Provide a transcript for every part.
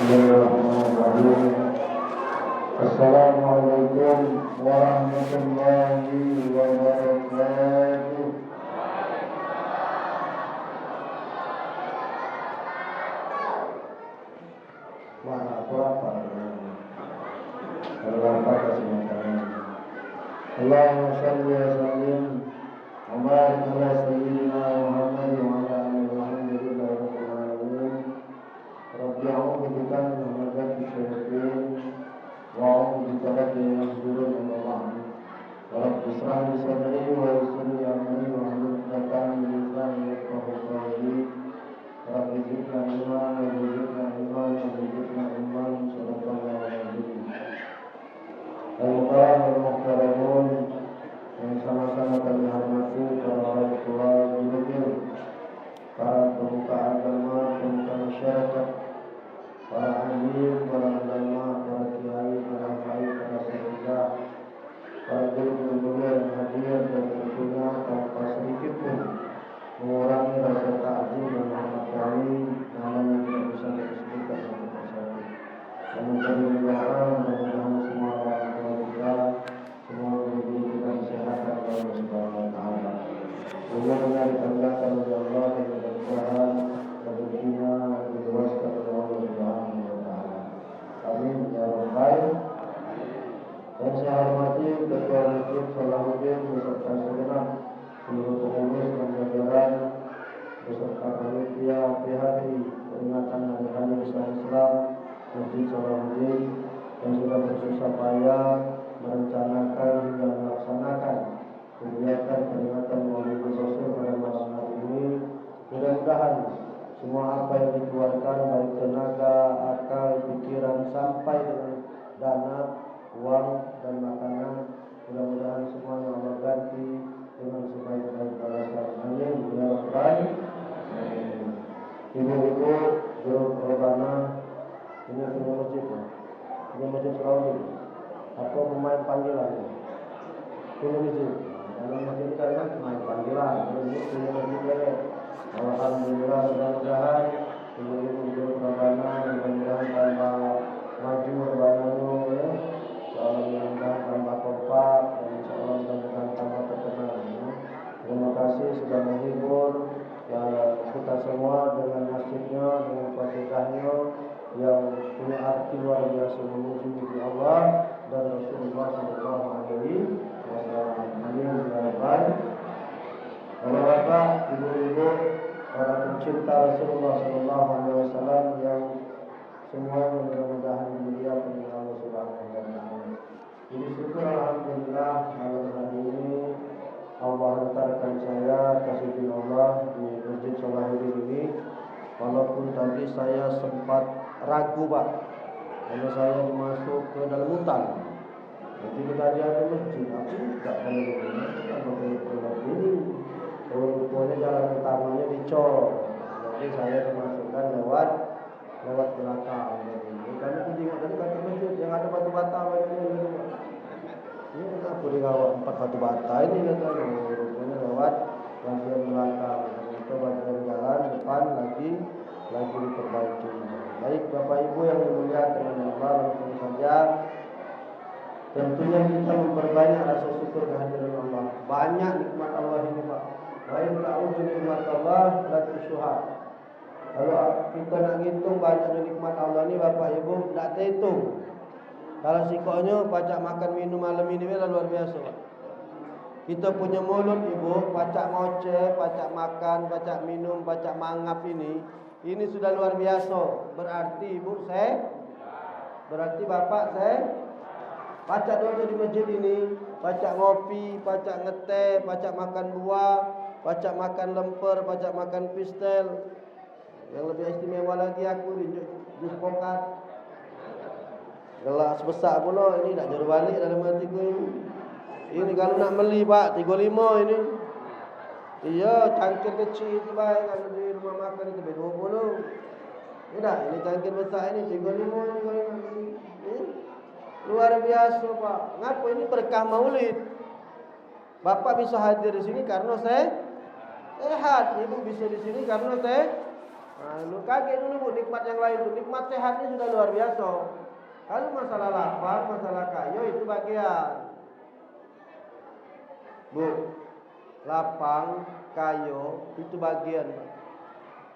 Bismillahirrahmanirrahim. Assalamualaikum warahmatullahi wabarakatuh. Mana apa? Kalau apa kasih makan. Allahumma shalli wa sallim wa barik ala sayyidina Muhammad wa ala alihi wa sahbihi rabbil alamin. Rabbi a'udzu bika min hamazati syayatin wa a'udzu bika rabbi an yahdurun amma ba'd. Rabbi ishrah li sadri wa yassir li amri wa hlul 'uqdatam min lisani yafqahu qawli. Rabbi zidna ilman wa zidna ilman wa zidna ilman sadaqallahu al-azim. Al-Mukarramun yang sama-sama kami hormati para orang tua guru, para pemuka agama, pemuka masyarakat, para alim, para ulama, para kiai, para habaib, para sahabat, para guru-guru yang hadir dan tentunya tanpa sedikit pun mengurangi rasa takjub dan hormat kami, namanya tidak bisa disebutkan satu persatu. Namun kami berdoa mudah-mudahan semua orang tua kita, semua guru-guru kita disehatkan oleh Allah Subhanahu wa taala. Benar-benar ditandakan oleh Allah dan mudah-mudahan rezekinya diluaskan oleh Allah Subhanahu wa taala. Amin ya rabbal alamin. Dan saya hormati Ketua Masjid Salahuddin beserta segenap seluruh pengurus dan jajaran beserta panitia PHI peringatan Hari Raya Islam Masjid Salahuddin yang sudah bersusah payah merencanakan hingga melaksanakan kegiatan peringatan Maulid Rasul pada malam hari ini. Mudah-mudahan semua apa yang dikeluarkan baik tenaga, akal, pikiran sampai dengan dana, uang dan makanan, mudah-mudahan semuanya Allah ganti dengan sebaik-baik balasan. Amin ya rabbal alamin. Ibu-ibu, guru perbana, ini punya masjid ya? Ini masjid Salahuddin atau pemain panggilan? Punya masjid. Dalam masjid ini kan pemain panggilan. Ini punya masjid ya. Alhamdulillah, mudah-mudahan ibu-ibu guru perbana, mudah-mudahan tambah maju perbananya ya. Mudah-mudahan tambah kompak dan insyaallah mudah-mudahan tambah terkenal ya. Terima kasih sudah menghibur ya, kita semua dengan masjidnya, dengan fasilitasnya yang punya arti luar biasa memuji Allah dan Rasulullah sallallahu alaihi wasallam. Amin ya rabbal alamin. Bapak, ibu-ibu, para pencinta Rasulullah sallallahu alaihi wasallam yang semua mudah-mudahan dimuliakan oleh Allah Subhanahu wa taala. Jadi syukur alhamdulillah malam hari ini Allah hantarkan saya kasih Allah di Masjid Salahuddin ini. Walaupun tadi saya sempat ragu Pak, karena saya masuk ke dalam hutan. Jadi tadi ada masjid, aku tidak boleh ini. Rupanya jalan utamanya dicor. Jadi saya dimasukkan lewat belakang. Jadi kami pun tengok tadi kata masjid yang ada batu bata ini. Ini kenapa dibawa 4 batu bata ini katanya. Rupanya lewat bagian belakang. Itu bagian jalan depan lagi diperbaiki. Baik Bapak Ibu yang dimuliakan oleh Allah, langsung saja. Tentunya kita memperbanyak rasa syukur kehadiran Allah. Banyak nikmat Allah ini Pak. Baik ta'udhu nikmat Allah la tusyuha. Kalau kita nak hitung banyak nikmat Allah ni Bapak Ibu tak terhitung. Kalau sikoknya pacak makan minum malam ini memang luar biasa Pak. Kita punya mulut Ibu, pacak ngoceh, pacak makan, pacak minum, pacak mangap ini sudah luar biasa. Berarti Ibu berarti Bapak pacak doa di masjid ini, pacak ngopi, pacak ngeteh, pacak makan buah, pacak makan lemper, pacak makan pistel. Yang lebih istimewa lagi aku di jus pokat. Gelas besar pula ini nak juru balik dalam hatiku ini. Ini kalau nak beli Pak 35 ini. Iya, cangkir kecil itu baik kalau di rumah makan itu 20. Tidak, ini cangkir besar ini 35 ini. Luar biasa Pak. Ngapa ini berkah Maulid? Bapak bisa hadir di sini karena saya sehat. Ibu bisa di sini karena saya Lu kaget dulu Bu, nikmat yang lain itu. Nikmat sehatnya sudah luar biasa. Kalau masalah lapar, masalah kayo itu bagian. Bu, lapang, kayo itu bagian.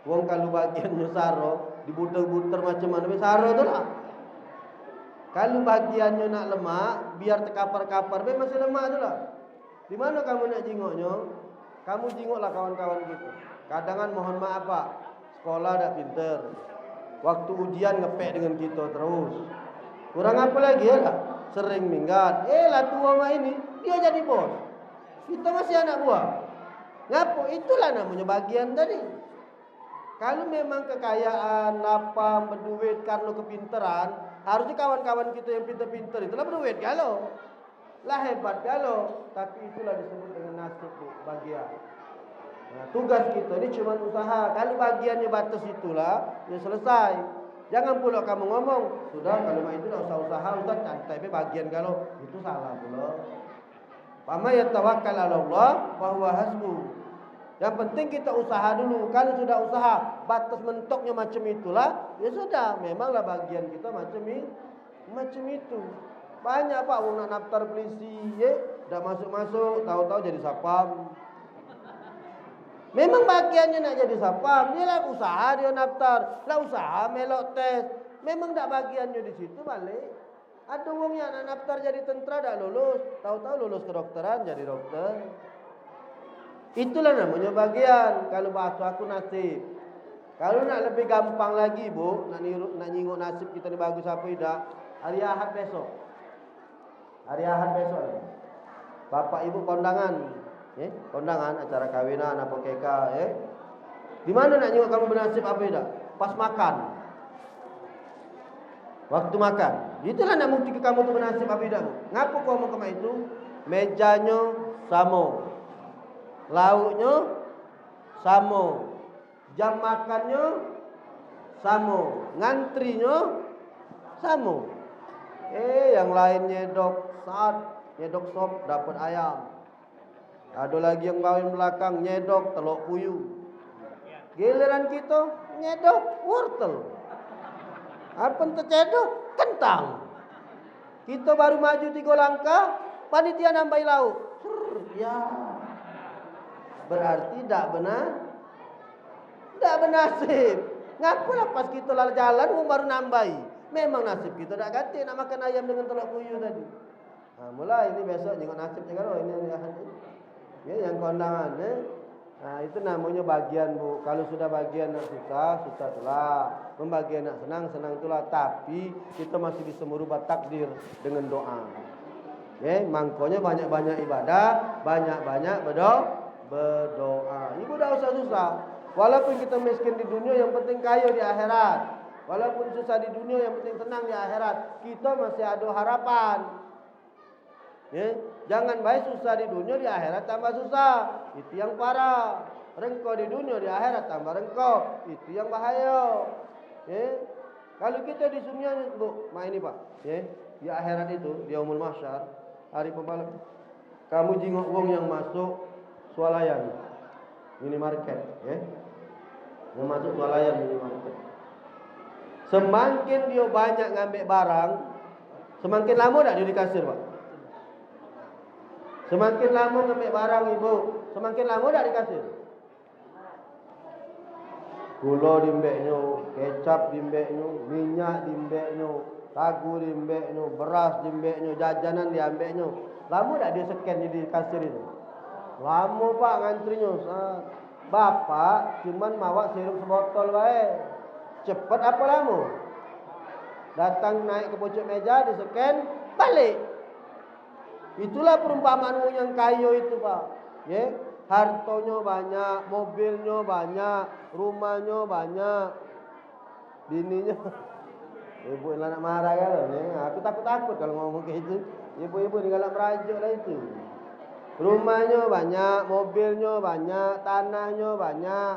Wong kalau bagiannya saro, dibuter-buter macam mana saro tu lah. Kalau bagiannya nak lemak, biar terkapar-kapar, masih lemak tu lah. Di mana kamu nak jingoknya? Kamu jingoklah kawan-kawan kita. Kadangan mohon maaf Pak, sekolah dah pinter. Waktu ujian ngepek dengan kita terus. Kurang apa lagi ya lah? Sering minggat. Lah tua mah ini, dia jadi bos. Kita masih anak buah. Ngapo? Itulah namanya bagian tadi. Kalau memang kekayaan, lapang, berduit karena kepinteran, harusnya kawan-kawan kita yang pinter-pinter itulah berduit galau. Lah hebat galau. Tapi itulah disebut dengan nasib Bu, bagian. Nah, tugas kita ini cuma usaha. Kalau bagiannya batas itulah, ya selesai. Jangan pula kamu ngomong, sudah kalau itu dah usaha-usaha, Ustaz santai bagian galau. Itu salah pula. Fama yatawakkal 'ala Allah fa huwa hasbuh. Yang penting kita usaha dulu. Kalau sudah usaha, batas mentoknya macam itulah, ya sudah, memanglah bagian kita macam itu. Banyak Pak wong nak daftar polisi, dah masuk-masuk, tahu-tahu jadi sapam. Memang bagiannya nak jadi sapam, dia lah usaha dia daftar, lah usaha melok tes. Memang tak bagiannya di situ balik. Ada wong yang nak daftar jadi tentera dah lulus, tahu-tahu lulus kedokteran jadi dokter. Itulah namanya bagian. Kalau bahasa aku nasib. Kalau nak lebih gampang lagi Bu, nak nyingok nasib kita ni bagus apa tidak? Hari Ahad besok. Hari Ahad besok. Bapak Ibu kondangan. Kondangan acara kawinan apa keka, Di mana nak nyingok kamu bernasib apa tidak? Pas makan. Waktu makan. Itulah nak bukti ke kamu tu bernasib apa tidak? Ngapa kau mau kemana itu? Mejanya sama. Lauknya sama. Jam makannya sama. Ngantrinya sama. Yang lain nyedok sop dapat ayam. Ada lagi yang kawin belakang nyedok telur puyuh. Giliran kita nyedok wortel. Apa tercedok? Kentang. Kita baru maju 3 langkah, panitia nambahi lauk. Ya. Berarti tak benar. Tak bernasib. Ngapalah pas kita lalu jalan baru nambahi. Memang nasib kita tak ganti nak makan ayam dengan telur puyuh tadi. Mulai ini besok jengok nasibnya kalau ini yang kondangan. Itu namanya bagian Bu. Kalau sudah bagian nak susah itulah. Membagian nak senang itulah. Tapi kita masih bisa merubah takdir dengan doa. Mangkonya banyak-banyak ibadah, banyak-banyak berdoa. Ibu dah usah susah. Walaupun kita miskin di dunia, yang penting kaya di akhirat. Walaupun susah di dunia, yang penting senang di akhirat. Kita masih ada harapan. Jangan baik susah di dunia, di akhirat tambah susah. Itu yang parah. Rengkau di dunia, di akhirat tambah rengkau. Itu yang bahaya. Kalau kita di dunia, Bu, ini Pak. Di akhirat itu, di yaumul mahsyar, hari pembalas, kamu jingok wong yang masuk swalayan minimarket, yang masuk swalayan minimarket. Semakin dia banyak ngambil barang, semakin lama tak dia di kasir Pak? Semakin lama ngambil barang Ibu, semakin lama tak di kasir? Gula di mbeknya, kecap di mbeknya, minyak di mbeknya, tagu di mbeknya, beras di mbeknya, jajanan diambilnya. Lama tak dia scan di kasir itu? Lama Pak ngantrinya. Bapak cuman mawa sirup sebotol baik. Cepat apa lama? Datang naik ke pojok meja, di scan, balik. Itulah perumpamaan yang kaya itu Pak. Hartonya banyak, mobilnya banyak, rumahnya banyak, bininya. Ibu nak marah kan? Aku takut kalau ngomong kayak itu. Ibu-ibu ni galak merajuk lah itu. Rumahnya banyak, mobilnya banyak, tanahnya banyak,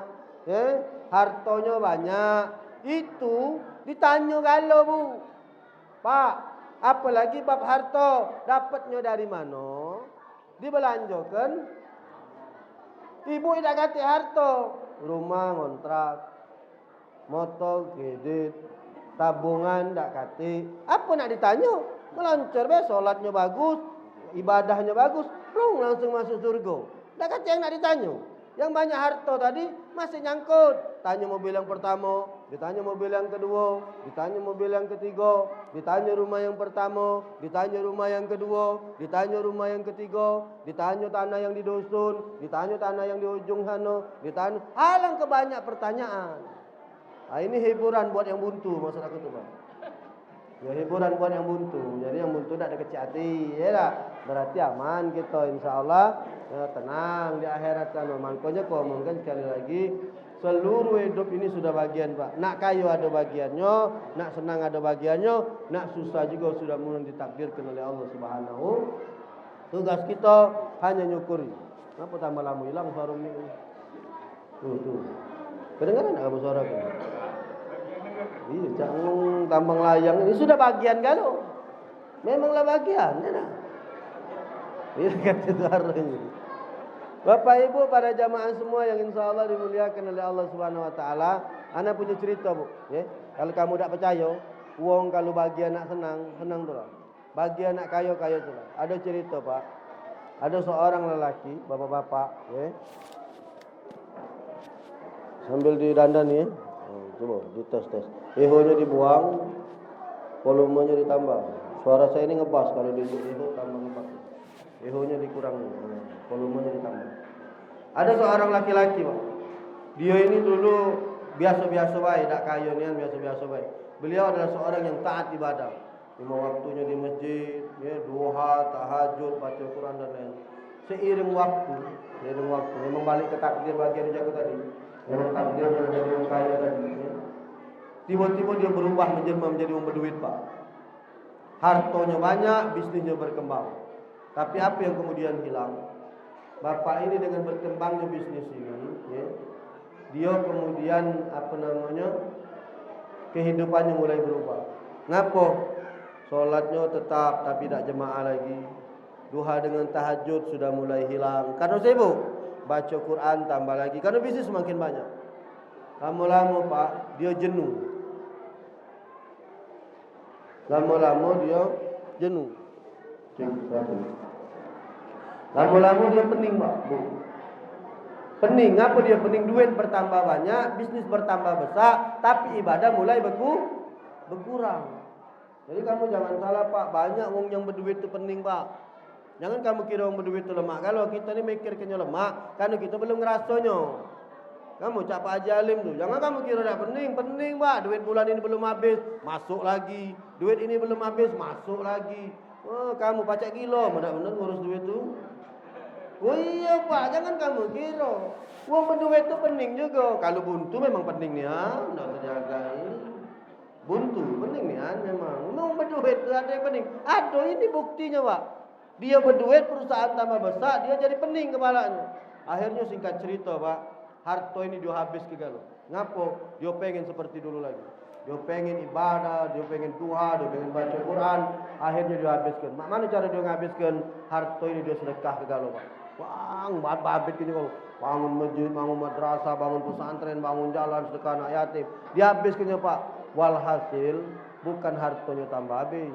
hartonya banyak. Itu ditanya galau Bu. Pak, apalagi bab harta, dapatnya dari mana? Dibelanjakan. Ibu tidak ganti harta, rumah ngontrak, motor kredit, tabungan tak kati. Apa nak ditanya? Melancar be, solatnya bagus, ibadahnya bagus, langsung masuk surga. Tak kata yang nak ditanya. Yang banyak harta tadi masih nyangkut. Tanya mobil yang pertama, ditanya mobil yang kedua, ditanya mobil yang ketiga, ditanya rumah yang pertama, ditanya rumah yang kedua, ditanya rumah yang ketiga, ditanya tanah yang di dusun, ditanya tanah yang di ujung sana, ditanya halang kebanyak pertanyaan. Ini hiburan buat yang buntu masyarakat itu, Pak. Ya, hiburan buat yang buntu. Jadi yang buntu tak ada kecil hati, ya tak? Berarti aman kita, insya-Allah. Ya, tenang di akhirat sana. Makanya kau omongkan sekali lagi, seluruh hidup ini sudah bagian, Pak. Nak kayu ada bagiannya, nak senang ada bagiannya, nak susah juga sudah mulai ditakdirkan oleh Allah Subhanahu. Tugas kita hanya nyukuri. Kenapa tambah lama hilang suara ini? Tuh. Kedengaran tak kamu suara aku? Iya, jangan tambang layang ini sudah bagian kalau. Memanglah bagian, ya. Ini kata suaranya. Bapak Ibu para jamaah semua yang insya-Allah dimuliakan oleh Allah Subhanahu wa taala, ana punya cerita, Bu, ya. Kalau kamu tak percaya, uang kalau bagian nak senang tu lah. Bagian nak kaya tu lah. Ada cerita, Pak. Ada seorang lelaki, bapak-bapak, ya. Sambil didandan ya. Coba dites. Ehonya dibuang, volumenya ditambah. Suara saya ini ngebas, kalau di eho tambah ngebas. Ehonya dikurangi, volumenya ditambah. Ada seorang laki-laki, Pak. Dia ini dulu biasa-biasa baik, tak kaya nian, biasa-biasa baik. Beliau adalah seorang yang taat ibadah. 5 waktunya di masjid, ya, duha, tahajud, baca Quran dan lain. Seiring waktu, memang balik ke takdir bagian jago tadi. Memang takdir menjadi orang kaya tadi. Ya. Tiba-tiba dia berubah menjadi orang berduit, Pak. Hartanya banyak, bisnisnya berkembang. Tapi apa yang kemudian hilang? Bapak ini dengan berkembangnya bisnis ini, ya, dia kemudian kehidupannya mulai berubah. Ngapa? Solatnya tetap tapi tak jemaah lagi. Duha dengan tahajud sudah mulai hilang. Karena sibuk baca Quran tambah lagi. Karena bisnis semakin banyak. Lama-lama, Pak, dia jenuh. Lama-lama dia pening, Pak. Pening, apa dia pening? Duit bertambah banyak, bisnis bertambah besar, tapi ibadah mulai berkurang. Jadi kamu jangan salah, Pak. Banyak orang yang berduit itu pening, Pak. Jangan kamu kira orang berduit itu lemak. Kalau kita ni mikirkannya lemak, karena kita belum ngerasanya. Kamu cak Pak Haji Alim tu, jangan kamu kira dah pening, Pak. Duit bulan ini belum habis, masuk lagi. Duit ini belum habis, masuk lagi. Oh, kamu pacak gila, benar-benar ngurus duit tu. Oh iya, Pak, jangan kamu kira. Wong berduit tu pening juga. Kalau buntu memang pening ni, nak terjaga ini. Buntu pening ni, memang. Wong berduit tu ada yang pening. Ada, ini buktinya, Pak. Dia berduit, perusahaan tambah besar, dia jadi pening kepalanya. Akhirnya singkat cerita, Pak, harta ini dia habis ke galau. Ngapo? Dia pengen seperti dulu lagi. Dia pengen ibadah, dia pengen duha, dia pengen baca Quran. Akhirnya dia habiskan. Mana cara dia menghabiskan harta ini? Dia sedekah ke galau, Pak. Babit ini kalau bangun masjid, bangun madrasah, bangun pesantren, bangun jalan, sedekah anak yatim. Dia habiskannya, Pak. Walhasil bukan hartanya tambah habis,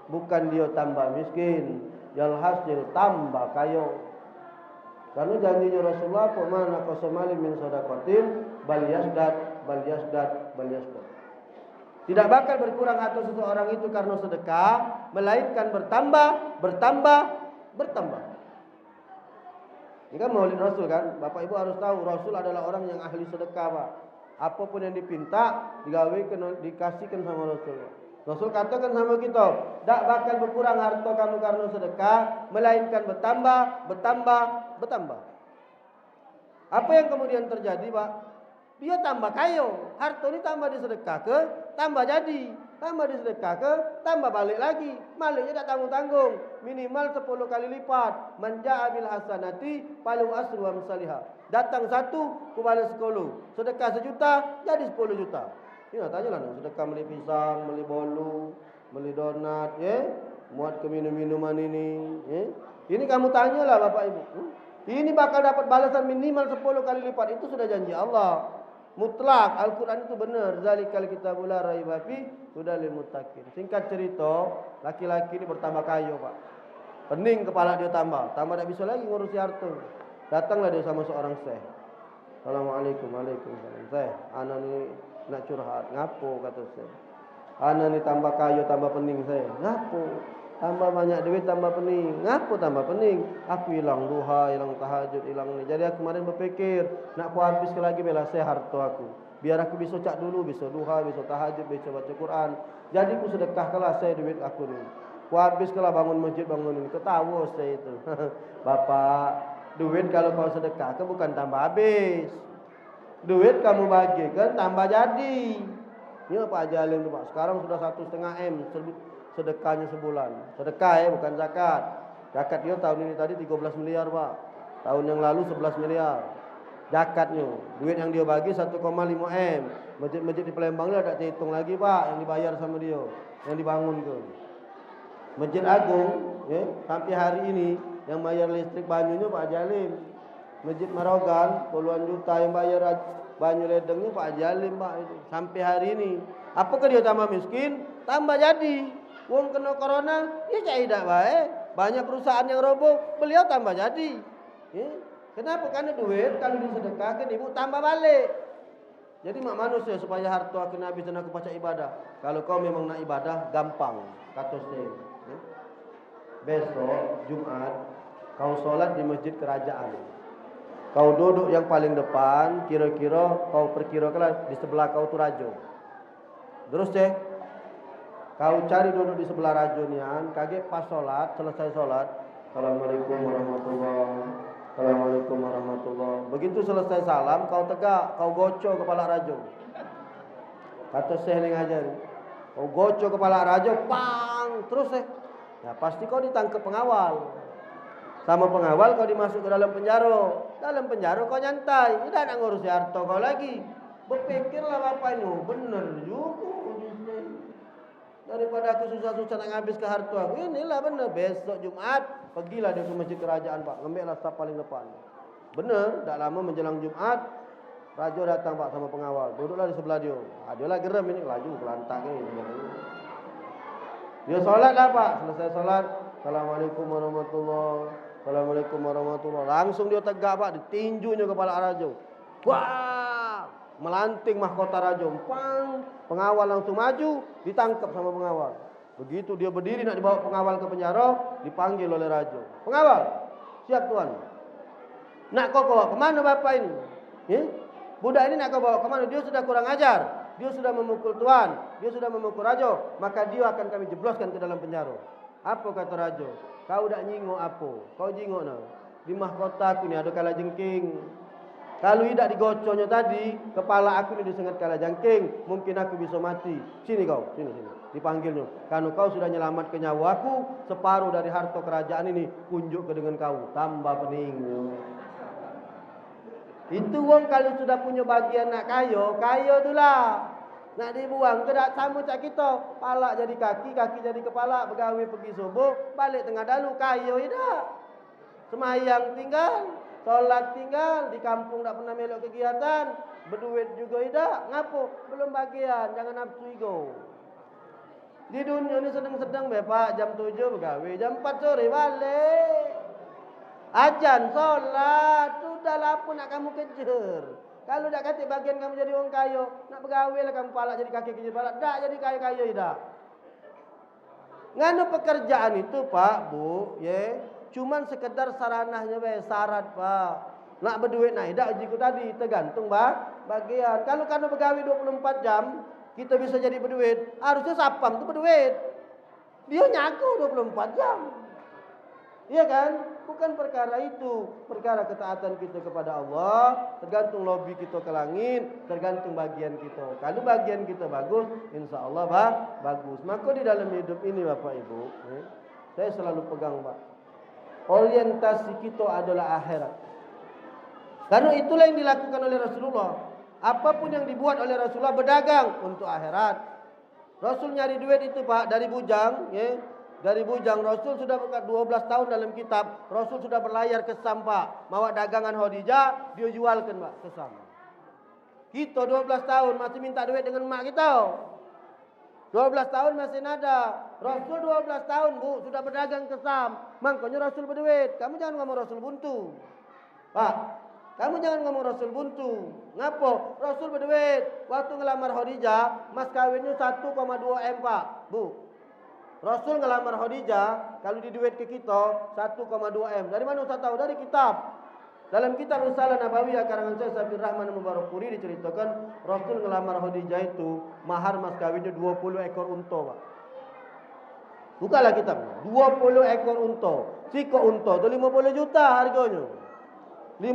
bukan dia tambah miskin, walhasil tambah kaya. Karena janjinya Rasulullah, "Mana qasamali min sadaqatin bal yasdad." Tidak bakal berkurang harta seseorang itu karena sedekah, melainkan bertambah. Ini kan maulid Rasul kan? Bapak Ibu harus tahu Rasul adalah orang yang ahli sedekah, Pak. Apapun yang dipinta, dikasihkan sama Rasul. Rasul katakan sama kita, tak bakal berkurang harta kamu karena sedekah, melainkan bertambah. Apa yang kemudian terjadi, Pak? Dia tambah kaya. Harta ini tambah disedekah ke, tambah jadi. Tambah disedekah ke, tambah balik lagi. Maliknya tak tanggung-tanggung. Minimal 10 kali lipat. Man ja'a bil hasanati falahu asru amsalihha. Datang 1, ku balas 10. Sedekah 1 juta, jadi 10 juta. Ini tanya lah, sedekah beli pisang, beli bolu, beli donat, ya. Muat ke minum-minuman ini, ya. Ini kamu tanyalah Bapak Ibu. Ini bakal dapat balasan minimal 10 kali lipat. Itu sudah janji Allah. Mutlak Al-Quran itu benar. Zalikal kitabul la raiba fi hudal lil muttaqin. Singkat cerita, laki-laki ini bertambah kaya, Pak. Pening kepala dia tambah tak bisa lagi ngurusi harta. Datanglah dia sama seorang syekh. Assalamualaikum. Waalaikumsalam. Syekh, ana ni nak curhat. Ngapo kata syekh? Ana ni tambah kaya tambah pening saya. Ngapo? Tambah banyak duit tambah pening. Ngapo tambah pening? Aku hilang duha, hilang tahajud, hilang ni. Jadi aku kemarin berpikir nak aku habis lagi bela saya harta aku. Biar aku bisa cak dulu, bisa duha, bisa tahajud, bisa baca Quran. Jadi aku sedekahkanlah saya duit aku ni. Aku habis kalau bangun masjid bangun ini. Ketawa saya itu. Bapak, duit kalau kau sedekah ke bukan tambah habis. Duit kamu bagikan tambah jadi. Ini Pak Haji Alim tu Pak. Sekarang sudah 1,5 M sedekahnya sebulan. Sedekah bukan zakat. Zakat dia tahun ini tadi 13 miliar Pak. Tahun yang lalu 11 miliar. Zakatnya. Duit yang dia bagi 1,5 M. Masjid-masjid di Palembang ni tak terhitung lagi Pak yang dibayar sama dia. Yang dibangun tu. Masjid Agung sampai hari ini yang bayar listrik banyunya Pak Haji Alim. Masjid Marogan puluhan juta yang bayar banyu ledengnya Pak Haji Alim Pak itu. Sampai hari ini. Apakah dia tambah miskin? Tambah jadi. Wong kena corona, dia tidak baik. Banyak perusahaan yang roboh, beliau tambah jadi. Kenapa? Karena duit kalau disedekahkan ibu tambah balik. Jadi mak manusia supaya harta aku habis dan aku baca ibadah. Kalau kau memang nak ibadah, gampang. Kata saya. Besok Jumat kau solat di masjid kerajaan. Kau duduk yang paling depan, kira-kira kau perkirakanlah di sebelah kau tu raja. Terus kau cari duduk di sebelah raja nian, kaget pas solat, selesai solat. Assalamualaikum warahmatullahi. Assalamualaikum warahmatullahi. Begitu selesai salam, kau tegak, kau gocok kepala raja. Kata Syekh ni ngajar. Kau gocok kepala raja, pang, terus ya pasti kau ditangkap pengawal. Sama pengawal kau dimasuk ke dalam penjara. Dalam penjara kau nyantai, tidak nak ngurusi harta kau lagi. Berpikirlah bapak ini, benar juga. Daripada aku susah-susah nak habis ke harta aku. Inilah benar. Besok Jumat, pergilah dia ke masjid kerajaan Pak. Ngambillah staf paling depan. Benar, tak lama menjelang Jumat, raja datang Pak sama pengawal. Duduklah di sebelah dia. Dia lah geram ini, laju kelantak ni. Dia solat lah Pak. Selesai solat, Assalamualaikum warahmatullahi. Assalamualaikum warahmatullahi. Langsung dia tegak Pak, ditinjunya kepala raja. Wah, melanting mahkota raja. Pang, pengawal langsung maju, ditangkap sama pengawal. Begitu dia berdiri nak dibawa pengawal ke penjara, dipanggil oleh raja. Pengawal, siap tuan. Nak kau bawa kemana bapak ini? Budak ini nak kau bawa kemana? Dia sudah kurang ajar. Dia sudah memukul tuan. Dia sudah memukul raja. Maka dia akan kami jebloskan ke dalam penjara. Apa kata raja? Kau dak nyingok apa? Kau jingok nak? Di mahkota aku ni ada kala jengking. Kalau tidak digoconya tadi, kepala aku ni disengat kala jengking. Mungkin aku bisa mati. Sini kau, sini. Dipanggilnya. Karena kau sudah nyelamatkan nyawa aku, separuh dari harta kerajaan ini kunjuk ke dengan kau. Tambah pening. Itu wong kalau sudah punya bagian nak kaya itulah. Nak dibuang ke tak sama cak kita. Palak jadi kaki, kaki jadi kepala, bergawe pergi subuh, balik tengah dalu, kaya tidak. Semayang tinggal, solat tinggal, di kampung tak pernah melok kegiatan, berduit juga tidak. Ngapo? Belum bagian, jangan nafsu ego. Di dunia ini sedang-sedang Pak, jam 7 bergawe, jam 4 sore balik. Ajan, solat, sudahlah apa nak kamu kejar. Kalau tak kata bagian kamu jadi orang kaya, nak bergawe lah kamu palak jadi kaki kejar palak. Tak jadi kaya-kaya tidak. Nganu pekerjaan itu Pak, Bu, cuman sekedar saranahnya syarat Pak. Nak berduit nak tidak ujiku tadi, tergantung bagian. Kalau kamu bergawe 24 jam, kita bisa jadi berduit. Harusnya sapam tu berduit. Dia nyaku 24 jam. Iya kan? Bukan perkara itu. Perkara ketaatan kita kepada Allah, tergantung lobby kita ke langit, tergantung bagian kita. Kalau bagian kita bagus, insya Allah bagus. Maka di dalam hidup ini Bapak Ibu, saya selalu pegang Pak. Orientasi kita adalah akhirat. Karena itulah yang dilakukan oleh Rasulullah. Apapun yang dibuat oleh Rasulullah berdagang untuk akhirat. Rasul nyari duit itu Pak dari bujang, Dari bujang Rasul sudah 12 tahun dalam kitab. Rasul sudah berlayar ke Sam Pak. Bawa dagangan Khadijah, dia jualkan Pak ke Sam. Kita 12 tahun masih minta duit dengan mak kita. 12 tahun masih nada. Rasul 12 tahun bu sudah berdagang ke Sam. Makanya Rasul berduit. Kamu jangan ngomong Rasul buntu. Pak, kamu jangan ngomong Rasul buntu. Ngapo? Rasul berduit. Waktu ngelamar Khadijah, mas kawinnya 1,2 M pak. Bu, Rasul ngelamar Khadijah, kalau diduit ke kita 1,2 M. Dari mana Ustaz tahu? Dari kitab. Dalam kitab Risalah Nabawiyah karangan Syekh Safiur Rahman Mubarakpuri diceritakan Rasul ngelamar Khadijah itu mahar mas kawinnya 20 ekor unta, Pak. Bukalah kitabnya. 20 ekor unta. Siko unta itu 50 juta harganya. 50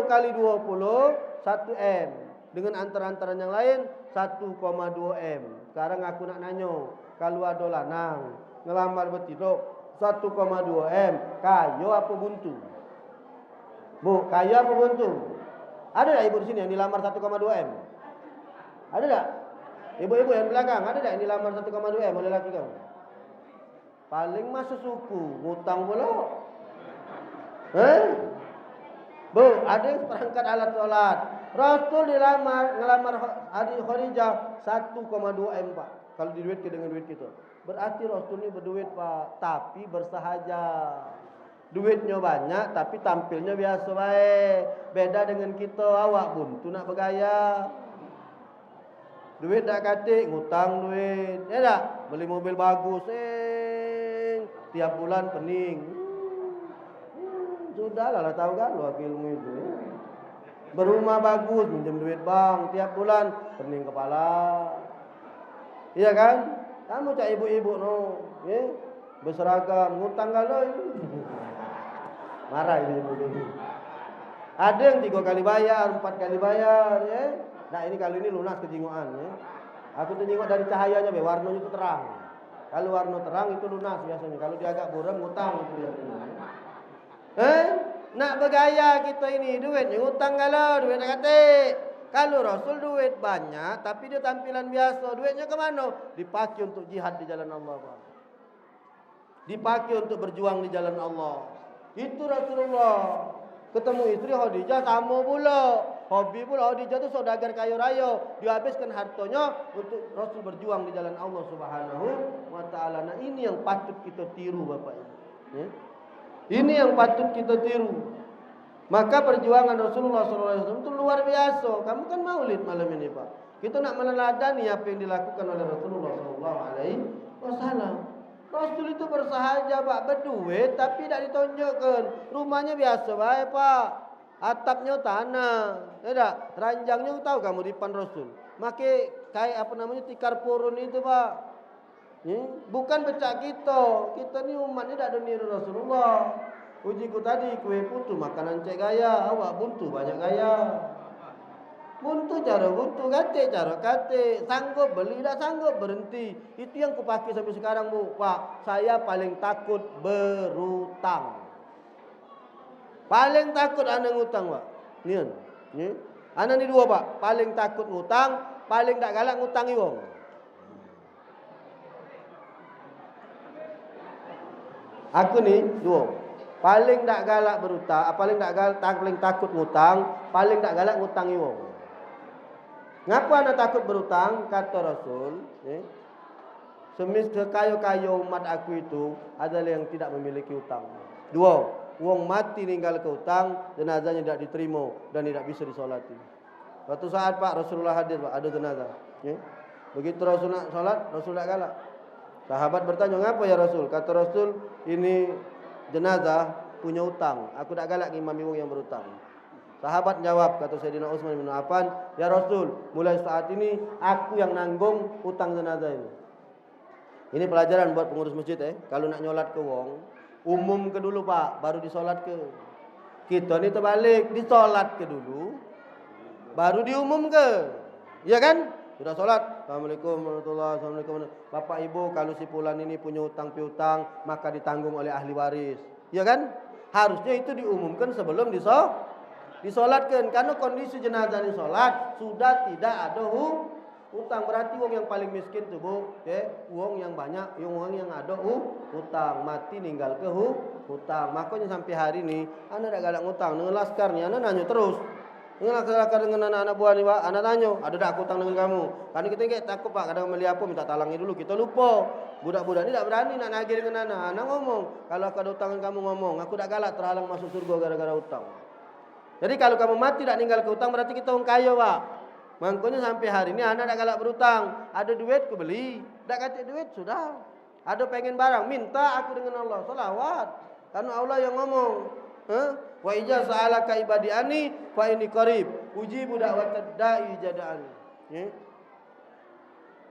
kali 20 1 M. Dengan antara-antara yang lain 1,2 M. Sekarang aku nak nanya, kalau ada lanang ngelamar betina 1,2 M, kayo apa buntu? Bu, kaya apa buntu? Ada tak ibu di sini yang dilamar 1,2 M? Ada tak? Ibu-ibu yang belakang, ada tak yang dilamar 1,2 M oleh laki kamu? Paling masuk suku, ngutang pula. Bu, ada yang perangkat alat sholat. Rasul ngelamar Khadijah 1,2 M pak. Kalau diduitkan dengan duit kita. Berarti Rasul ini berduit pak, tapi bersahaja. Duitnya banyak tapi tampilnya biasa baik. Beda dengan kita, awak buntu nak bergaya. Duit tak katik, ngutang duit. Ya tak? Beli mobil bagus, tiap bulan pening. Sudahlah tahu kan lu ilmu itu. Berumah bagus, minjem duit bank, tiap bulan pening kepala. Iya kan? Kamu cak ibu-ibu no, berseragam, ngutang galau itu. Marah ibu ini. Ada yang 3 kali bayar, 4 kali bayar, ya. Nah ini kalau ini lunas kejingoan, ya. Aku tuh jingok dari cahayanya, warnanya itu terang. Kalau warna terang itu lunas biasanya. Kalau dia agak buram, ngutang itu biasanya. Nak bergaya kita ini, duitnya ngutang galau, duit nak katik. Kalau Rasul duit banyak, tapi dia tampilan biasa, duitnya kemana? Dipakai untuk jihad di jalan Allah, Pak. Dipakai untuk berjuang di jalan Allah. Itu Rasulullah. Ketemu istri Khadijah sama pula. Hobi pula Khadijah itu saudagar kaya raya. Dihabiskan hartanya untuk Rasul berjuang di jalan Allah Subhanahu wa taala. Nah, ini yang patut kita tiru Bapak Ibu. Ya. Ini yang patut kita tiru. Maka perjuangan Rasulullah SAW itu luar biasa. Kamu kan maulid malam ini Pak. Kita nak meneladani apa yang dilakukan oleh Rasulullah SAW. Rasul itu bersahaja Pak, berduit tapi tidak ditunjukkan. Rumahnya biasa baik Pak. Atapnya tanah. Tidak, ranjangnya tahu kamu di depan Rasul. Makai kayak apa namanya tikar purun itu Pak. Bukan becak kita. Kita ni umat ni tak ada niru Rasulullah. Ujiku tadi kue putu makanan cek gaya. Awak buntu banyak gaya. Buntu kate cara kate. Sanggup beli tak sanggup berhenti. Itu yang kupakai sampai sekarang Bu. Pak, saya paling takut berutang. Paling takut anak ngutang Pak. Ni. Anak ni dua Pak. Paling takut ngutang, paling tak galak ngutangi wong. Aku ni dua. Paling tak galak berutang, paling takut ngutang, paling tak galak ngutangi wong. Ngapa anda takut berutang? Kata Rasul, sekaya-kaya umat aku itu adalah yang tidak memiliki utang. Dua, wong mati ninggal ke utang, jenazahnya tidak diterima dan tidak bisa disolati. Suatu saat Pak Rasulullah hadir Pak, ada jenazah. Begitu Rasul nak solat, Rasul tak galak. Sahabat bertanya, ngapa ya Rasul? Kata Rasul, ini jenazah punya utang. Aku tak galak ngimami wong yang berutang. Sahabat jawab, kata Sayyidina Utsman bin Affan, ya Rasul, mulai saat ini aku yang nanggung utang jenazah ini. Ini pelajaran buat pengurus masjid Kalau nak nyolat ke wong, umum ke dulu Pak, baru disolat ke. Kita ni terbalik, disolat ke dulu, baru diumum ke. Iya kan? Sudah solat, Assalamualaikum warahmatullahi wabarakatuh. Bapak Ibu, kalau si fulan ini punya utang piutang, maka ditanggung oleh ahli waris. Iya kan? Harusnya itu diumumkan sebelum disolatkan. Karena kondisi jenazah di solat sudah tidak ada utang. Berarti wong yang paling miskin tu Bu, wong yang banyak, wong yang ada utang, mati ninggal ke hutang. Makanya sampai hari ini anda tak galak ngutang. Dengan laskar ni anda nanya terus. Ingatlah kelakar dengan anak-anak buah ni Pak. Anak tanya, ada tak aku hutang dengan kamu? Karena kita ingat takut Pak, kadang beli apa minta talangi dulu. Kita lupa. Budak-budak ni tak berani nak nagih dengan anak. Anak ngomong, kalau aku ada hutang dengan kamu ngomong, aku tak galak terhalang masuk surga gara-gara hutang. Jadi kalau kamu mati tak ninggal ke hutang, berarti kita orang kaya Pak. Makanya sampai hari ni anak tak galak berhutang. Ada duit aku beli. Tak kata duit sudah. Ada pengen barang, minta aku dengan Allah. Salawat. Karena Allah yang ngomong. Wa ija sa'alaka ibadi ani fa inni qarib ujibu da'watad da'i jada'an.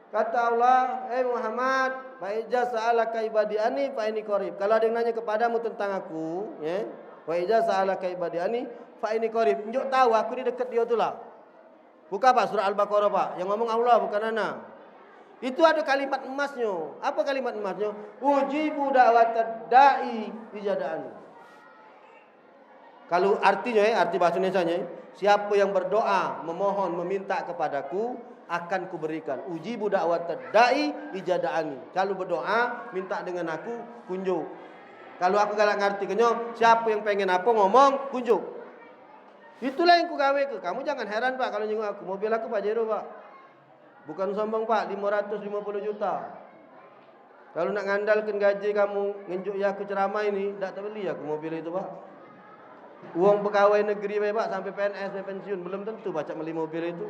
Kata Allah, Muhammad, wa ija sa'alaka ibadi ani fa inni qarib. Kalau ada yang nanya kepadamu tentang aku, wa ija sa'alaka ibadi ani fa inni qarib. Tunjuk tahu aku ni dekat dia tu lah. Buka Pak surah Al-Baqarah Pak. Yang ngomong Allah bukan anak. Itu ada kalimat emasnya. Apa kalimat emasnya? Ujibu da'watad da'i jada'an. Kalau artinya, arti bahasa Indonesianya, siapa yang berdoa, memohon, meminta kepadaku, akan kuberikan. Ujibu da'watad da'i ijada'ani. Kalau berdoa, minta dengan aku, kunjuk. Kalau aku galak ngerti kenyo, siapa yang pengen apa ngomong, kunjuk. Itulah yang ku gawe ke. Kamu jangan heran Pak kalau nyengok aku. Mobil aku Pajero Pak. Bukan sombong Pak, 550 juta. Kalau nak ngandalkan gaji kamu, ngenjuk ya aku ceramah ini, tak terbeli aku mobil itu Pak. Uang pegawai negeri Pak sampai PNS sampai pensiun belum tentu baca beli mobil itu.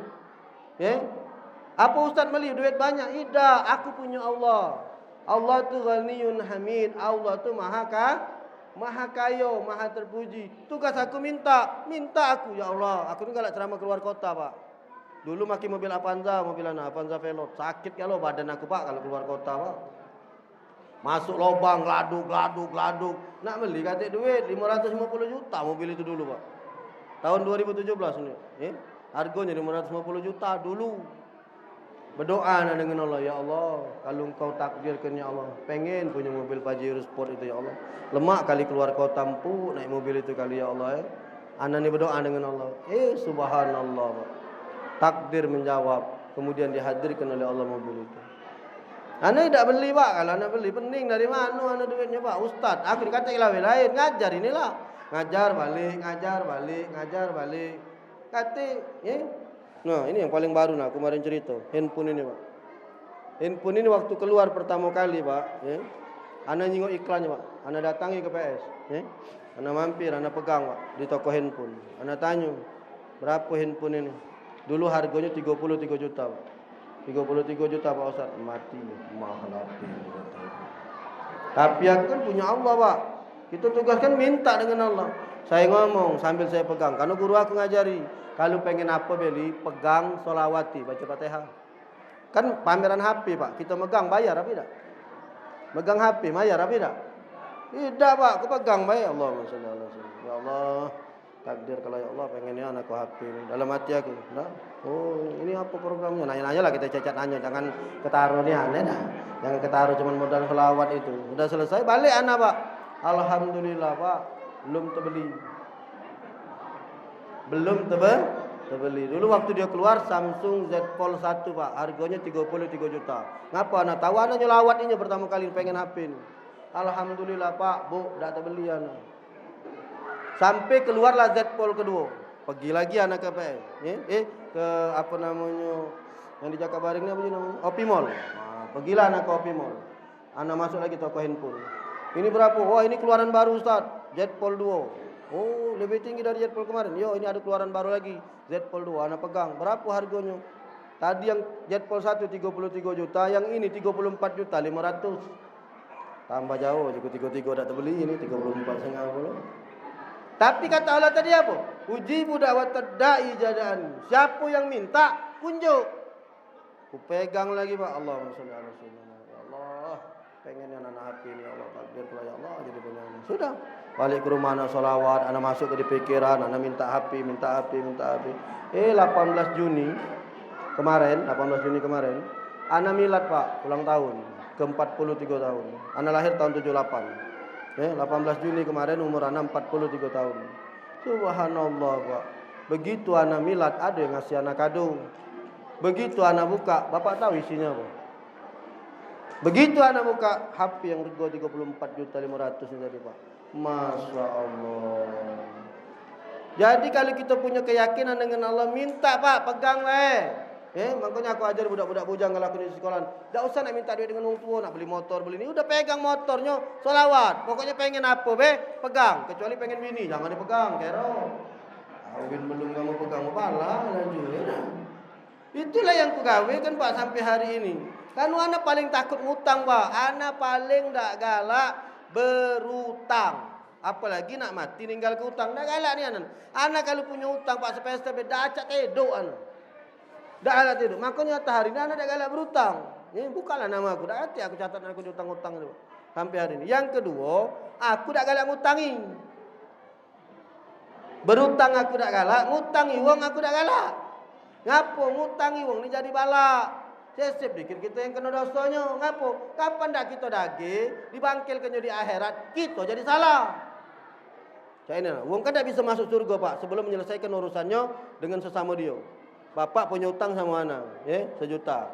Apa ustaz beli duit banyak? Tidak, aku punya Allah. Allah tu ghaniyun hamid. Allah tu maha kaya, maha terpuji. Tugas aku minta aku ya Allah. Aku ni galak ceramah keluar kota Pak. Dulu makin mobil Avanza, mobil Avanza Velot. Sakit kalau badan aku Pak kalau keluar kota Pak. Masuk lubang, gladuk. Nak beli kata duit 550 juta mobil itu dulu Pak. Tahun 2017 ini. Harganya 550 juta dulu. Berdoa dengan Allah, ya Allah, kalau engkau takdirkan ya Allah, pengen punya mobil Pajero Sport itu ya Allah. Lemak kali keluar kota empuk naik mobil itu kali ya Allah. Anak ni berdoa dengan Allah. Subhanallah Pak. Takdir menjawab, kemudian dihadirkan oleh Allah mobil itu. Anak tidak beli Pak. Kalau anak beli pening dari mana anak duitnya Pak? Ustaz, aku dikata lain ngajar inilah. Ngajar balik. Kata, nah ini yang paling baru nak kemarin cerita. Handphone ini Pak. Handphone ini waktu keluar pertama kali Pak, anak nyingok iklannya Pak. Anak datangi ke PS, anak mampir, anak pegang Pak di toko handphone. Anak tanya, berapa handphone ini? Dulu harganya 33 juta Pak. 33 juta Pak Ustaz. Mati mahal hati. Tapi aku kan punya Allah Pak. Kita tugaskan minta dengan Allah. Saya ngomong sambil saya pegang. Karena guru aku ngajari, kalau pengen apa beli, pegang solawati, baca Fatihah. Kan pameran HP Pak. Kita megang bayar apa tidak? Megang HP bayar apa tidak? Tidak Pak. Aku pegang bayar. Allahumma sholli ala sayyidina. Ya Allah, takdir kalau ya Allah pengennya anakku HP ini. Dalam hati aku, nah, oh ini apa programnya? Nanya-nanya lah kita cacat nanya, jangan ketaruh ni aneh dah. Jangan ketaruh cuma modal selawat itu. Sudah selesai balik anak Pak. Alhamdulillah Pak, belum terbeli. Dulu waktu dia keluar Samsung Z Fold 1 Pak, harganya 33 juta. Ngapa anak tahu anak nyelawat ini pertama kali pengen HP ini. Alhamdulillah Pak, Bu, dah terbeli anak. Sampai keluarlah Z Fold kedua. Pergi lagi anak ke PS. Ke apa namanya yang di Jakabaring ni apa namanya? Opimall. Pergilah anak ke Opimall. Anak masuk lagi toko handphone. Ini berapa? Wah, ini keluaran baru Ustaz. Z Fold 2. Oh, lebih tinggi dari Z Fold kemarin. Yo, ini ada keluaran baru lagi. Z Fold 2. Anak pegang. Berapa harganya? Tadi yang Z Fold 1 33 juta, yang ini 34 juta 500. Tambah jauh, juga 33 dah terbeli, ini 34,5. Tapi kata Allah tadi apa? Ujibu da'watad da'i jada'an. Siapa yang minta, kunjuk. Ku pegang lagi Pak. Allahumma sholli ala sayyidina. Ya Allah, pengennya anak hati ini ya Allah, takdir pula ya Allah jadi punya. Sudah. Balik ke rumah anak solawat, anak masuk ke di pikiran, anak minta HP. 18 Juni kemarin, anak milad Pak, ulang tahun ke 43 tahun. Anak lahir tahun 78. 18 Juni kemarin umur anak 43 tahun. Subhanallah Pak. Begitu anak milad ada yang ngasih anak kado. Begitu anak buka, Bapak tahu isinya apa? Begitu anak buka HP yang harga 34 juta 500 ini tadi Pak. Masya Allah. Jadi kalau kita punya keyakinan dengan Allah, minta Pak, pegang makanya aku ajar budak-budak bujang kalau aku di sekolah. Tak usah nak minta duit dengan orang tua, nak beli motor, beli ni. Udah pegang motornya, solawat. Pokoknya pengen apa, pegang. Kecuali pengen bini, jangan dipegang, kero. Kawin belum kamu pegang, malah lanjut. Itulah yang ku gawe kan Pak sampai hari ini. Kan anak paling takut ngutang Pak. Anak paling tak galak berutang. Apalagi nak mati ninggal ke utang. Tak galak ni anak. Anak kalau punya utang Pak sepesta beda acak tedok anak. Tak galak tedok. Makanya hari ini anak tak galak berutang. Ini bukanlah nama aku. Tak hati aku catat aku di utang-utang itu. Sampai hari ini. Yang kedua, aku tak galak ngutangi. Berutang aku tak galak, ngutangi wong aku tak galak. Ngapo ngutangi wong ni jadi balak. Sesep dikir kita yang kena dosanya. Ngapo? Kapan dak kita dage dibangkilkannya di akhirat, kita jadi salah. Cak wong kan tak bisa masuk surga Pak sebelum menyelesaikan urusannya dengan sesama dia. Bapak punya utang sama anak, 1 juta.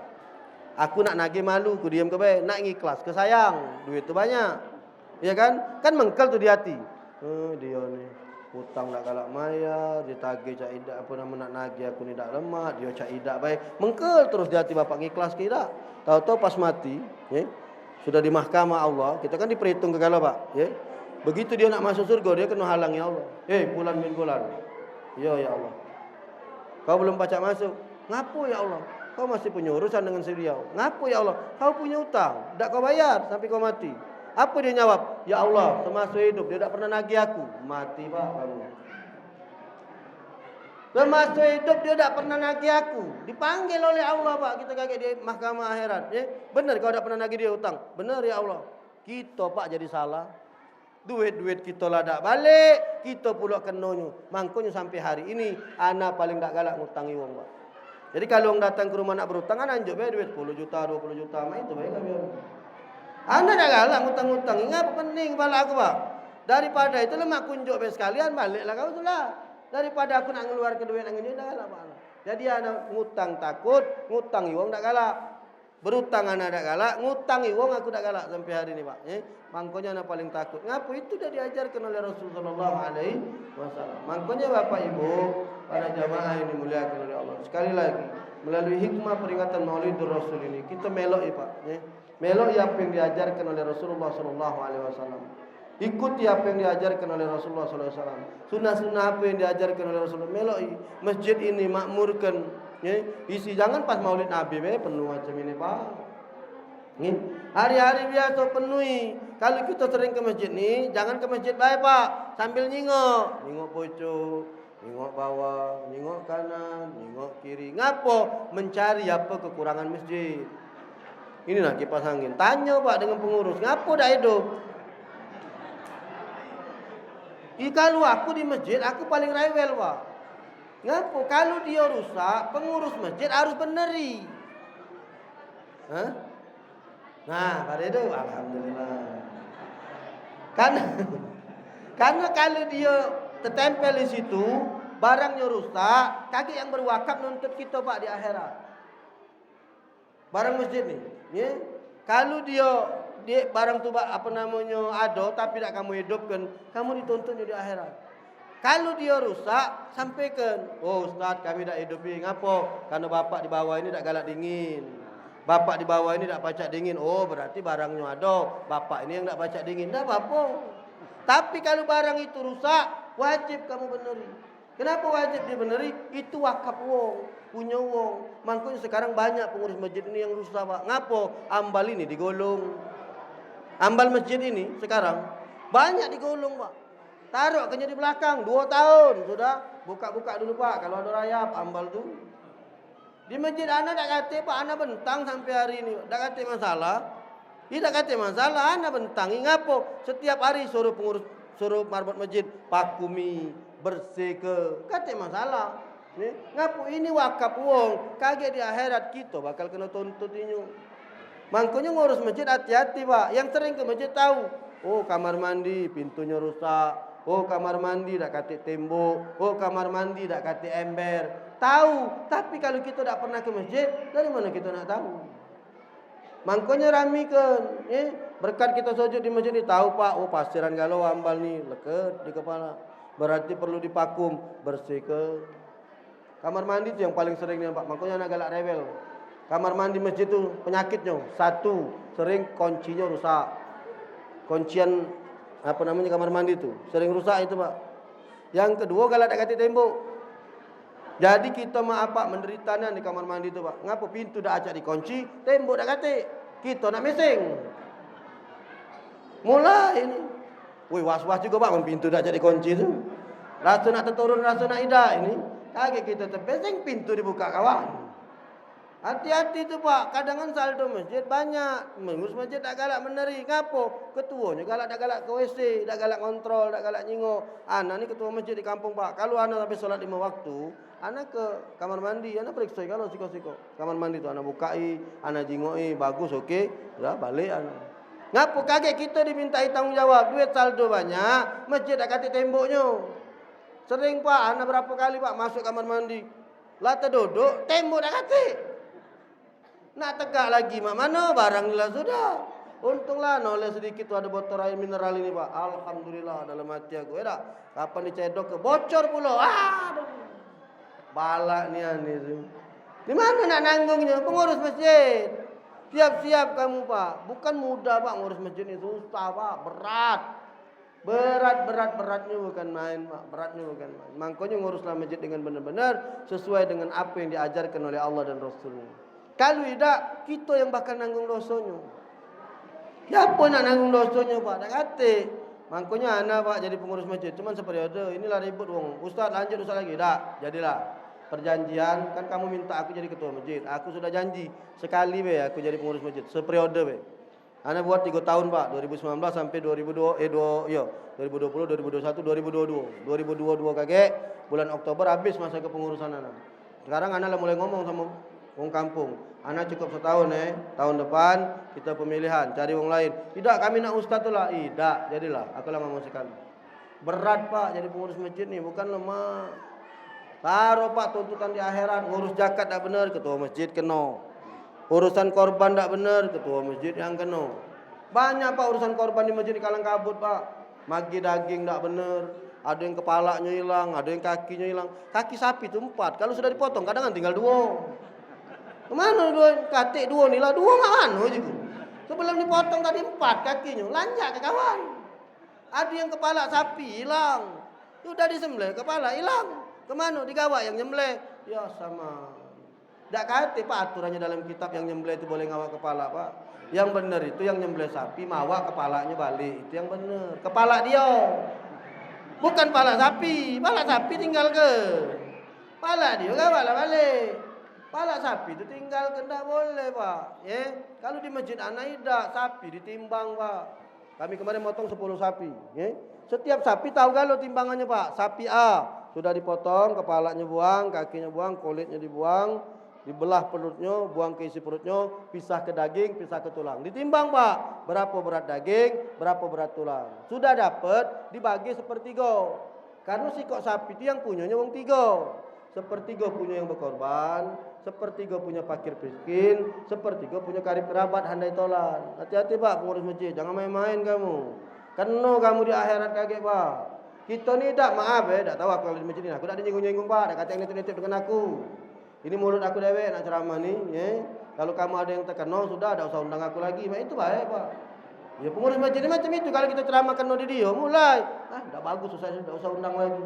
Aku nak nagih malu, ku diam ke baik, nak ngikhlas ke sayang, duit tu banyak. Ya kan? Kan mengkel tu di hati. Dia ni hutang tak galak maya, dia tagih cak idak apa nama nak nagih aku ni dak lemah, dia cak idak baik. Mengkel terus di hati bapak ngikhlas ke idak. Tahu-tahu pas mati, sudah di mahkamah Allah, kita kan diperhitung ke galau Pak, Begitu dia nak masuk surga, dia kena halang ya Allah. Fulan bin fulan. Ya Allah. Kau belum baca masuk. Ngapo ya Allah? Kau masih punya urusan dengan si Riau. Ngapo ya Allah? Kau punya utang, dak kau bayar sampai kau mati. Apa dia jawab? Ya Allah, semasa hidup dia tak pernah nagih aku. Mati Pak kamu. Semasa hidup dia tak pernah nagih aku. Dipanggil oleh Allah Pak. Kita kaget di mahkamah akhirat. Benar kau tak pernah nagih dia utang? Benar ya Allah. Kita Pak jadi salah. Duit-duit kita lah tak balik. Kita pula kenanya. Makanya sampai hari ini, anak paling tak galak ngutangi wong Pak. Jadi kalau orang datang ke rumah nak berutang, anak anjuk duit 10 juta, 20 juta. Itu baik kan biar. Anda dah galak ngutang-ngutang. Ingat penting kepala aku Pak. Daripada itu lemak kunjuk sekalian baliklah kau itulah. Daripada aku nak ngeluarkan duit dengan dia dah galak Pak. Jadi anak ngutang takut, ngutangi wong tak galak. Berutang anak tak galak, ngutangi wong aku tak galak sampai hari ini Pak. Makanya anak paling takut. Ngapa itu dah diajarkan oleh Rasulullah SAW. Makanya Bapak Ibu, para jamaah yang dimuliakan oleh Allah. Sekali lagi, melalui hikmah peringatan Maulidur Rasul ini, kita melok ya Pak. Melok apa yang diajarkan oleh Rasulullah SAW. Ikuti apa yang diajarkan oleh Rasulullah SAW. Sunnah-sunnah apa yang diajarkan oleh Rasulullah. Melok masjid ini makmurkan. Isi jangan pas Maulid Nabi penuh macam ini Pak. Hari-hari biasa penuhi. Kalau kita sering ke masjid ni, jangan ke masjid baik Pak. Sambil nyingok pojok, nyingok bawah, nyingok kanan, nyingok kiri. Ngapo? Mencari apa kekurangan masjid. Ini nak kipas angin. Tanya Pak dengan pengurus, ngapo dah hidup? Kalau aku di masjid, aku paling rewel Pak. Ngapo? Kalau dia rusak, pengurus masjid harus beneri. Nah, pada itu alhamdulillah. Karena kalau dia tertempel di situ, barangnya rusak, kaki yang berwakaf nuntut kita Pak di akhirat. Barang masjid ni, kalau dia barang tu apa namanya ada tapi tak kamu hidupkan, kamu dituntutnya di akhirat. Kalau dia rusak, sampaikan, oh Ustaz kami tak hidupi. Ngapo? Karena bapak di bawah ini tak galak dingin. Bapak di bawah ini tak pacak dingin. Oh berarti barangnya ada. Bapak ini yang tak pacak dingin. Tak apa-apa. Tapi kalau barang itu rusak, wajib kamu beneri. Kenapa wajib dibeneri? Itu wakaf wong, punya wong. Makanya sekarang banyak pengurus masjid ini yang rusak Pak. Ngapo? Ambal ini digolong. Ambal masjid ini sekarang banyak digolong Pak. Taruh kena di belakang 2 tahun sudah. Buka-buka dulu Pak. Kalau ada rayap ambal tu. Di masjid anak tak kata Pak, anak bentang sampai hari ini. Tak kata masalah. Tidak kata masalah, anak bentang. Ngapo? Setiap hari suruh pengurus, suruh marbot masjid pakumi, bersih ke. Kata masalah. Ngapo? Ini wakaf wong. Kaget di akhirat kita bakal kena tuntut ini. Makanya ngurus masjid hati-hati Pak. Yang sering ke masjid tahu. Oh kamar mandi pintunya rusak. Oh kamar mandi tak kata tembok. Oh kamar mandi tak kata ember. Tahu, tapi kalau kita tak pernah ke masjid, dari mana kita nak tahu? Makanya ramikan, berkat kita sujud di masjid ni tahu Pak, oh pasiran galau ambal ni leket di kepala. Berarti perlu dipakum, bersih ke. Kamar mandi itu yang paling sering nih Pak. Makanya anak galak rewel. Kamar mandi masjid itu penyakitnya. Satu, sering kuncinya rusak. Kuncian apa namanya kamar mandi itu sering rusak itu Pak. Yang kedua galak tak kati tembok. Jadi kita mah apa menderitanya di kamar mandi itu Pak. Ngapa pintu dah acak dikunci, tembok dah kati. Kita nak mesing. Mulai ini. Woi was-was juga Pak, pintu dah acak dikunci itu. Rasa nak terturun, rasa nak idah ini. Kaget kita terpesing pintu dibuka kawan. Hati-hati tu Pak, kadang saldo masjid banyak. Mengurus masjid tak galak meneri. Ngapo? Ketuanya galak tak galak ke WC, tak galak kontrol, tak galak nyingok. Anak ni ketua masjid di kampung Pak. Kalau anak sampai solat 5 waktu, anak ke kamar mandi, anak periksa kalau siko-siko. Kamar mandi tu anak bukai, anak jingoi, bagus okey. Dah balik anak. Ngapo kaget kita dimintai tanggung jawab, duit saldo banyak, masjid tak kati temboknya. Sering Pak, anak berapa kali Pak masuk kamar mandi. Lah terduduk, tembok dah kati. Nak tegak lagi mak mana barang lah sudah. Untunglah noleh sedikit tu ada botol air mineral ini Pak. Alhamdulillah dalam hati aku. Ya tak? Kapan dicedok ke bocor pula. Balak ni ani tu. Di mana nak nanggungnya? Pengurus masjid. Siap-siap kamu Pak. Bukan mudah Pak ngurus masjid ni, susah Pak, berat. Beratnya bukan main Pak. Beratnya bukan main. Makanya nguruslah masjid dengan benar-benar sesuai dengan apa yang diajarkan oleh Allah dan Rasulnya. Kalau tidak, kita yang bakal nanggung dosanya. Siapa nak nanggung dosanya Pak? Tak kata. Makanya anak Pak jadi pengurus masjid. Cuman seperiode. Inilah ribut wong. Ustaz lanjut Ustaz lagi. Tak. Jadilah. Perjanjian. Kan kamu minta aku jadi ketua masjid. Aku sudah janji. Sekali be aku jadi pengurus masjid. Seperiode be. Anak buat 3 tahun Pak. 2019 sampai 2020, 2021, 2022. 2022 kakek. Bulan Oktober habis masa kepengurusan anak. Sekarang anak mulai ngomong sama wong kampung, anak cukup setahun tahun depan kita pemilihan, cari wong lain. Tidak, kami nak ustaz tu lah. Tidak, jadilah. Aku lah mau sekali. Berat Pak jadi pengurus masjid ni, bukan lemah. Taruh Pak tuntutan di akhirat, ngurus zakat tak benar, ketua masjid kena. Urusan korban tak benar, ketua masjid yang kena. Banyak Pak urusan korban di masjid di Kalang Kabut Pak. Magi daging tak benar, ada yang kepalanya hilang, ada yang kakinya hilang. Kaki sapi tu 4, kalau sudah dipotong kadang tinggal 2. Kemana 2? Katik 2 ni lah. 2 kat mana juga. Sebelum dipotong tadi 4 kakinya. Lanjak ke kawan. Ada yang kepala sapi hilang. Sudah disembelih, kepala hilang. Kemana? Digawak yang nyembelih. Ya sama. Tak kata Pak aturannya dalam kitab yang nyembelih itu boleh ngawak kepala Pak. Yang benar itu yang nyembelih sapi, mawak kepalanya balik. Itu yang benar. Kepala dia. Bukan pala sapi. Pala sapi tinggal ke. Pala dia gawaklah balik. Pala sapi itu tinggal kendak boleh Pak. Kalau di masjid anak tidak, sapi ditimbang Pak. Kami kemarin motong 10 sapi. Setiap sapi tahu kalau timbangannya Pak. Sapi A sudah dipotong, kepalanya buang, kakinya buang, kulitnya dibuang, dibelah perutnya, buang ke isi perutnya, pisah ke daging, pisah ke tulang. Ditimbang Pak. Berapa berat daging, berapa berat tulang. Sudah dapat, dibagi sepertiga. Karena sikok sapi itu yang punyanya wong 3. Sepertiga punya yang berkorban, sepertiga punya fakir miskin, sepertiga punya karib kerabat handai tolan. Hati-hati Pak pengurus masjid, jangan main-main kamu. Kena kamu di akhirat kaget Pak. Kita ni tak maaf tak tahu aku kalau di masjid ni. Aku tak ada nyinggung-nyinggung Pak, tak kata yang nitip-nitip dengan aku. Ini mulut aku dewek nak ceramah ni. Kalau kamu ada yang terkena sudah, tak usah undang aku lagi. Itu baik Pak. Ya pengurus masjid ni macam itu. Kalau kita ceramah kena di dia, mulai. Tak bagus, tak usah undang lagi.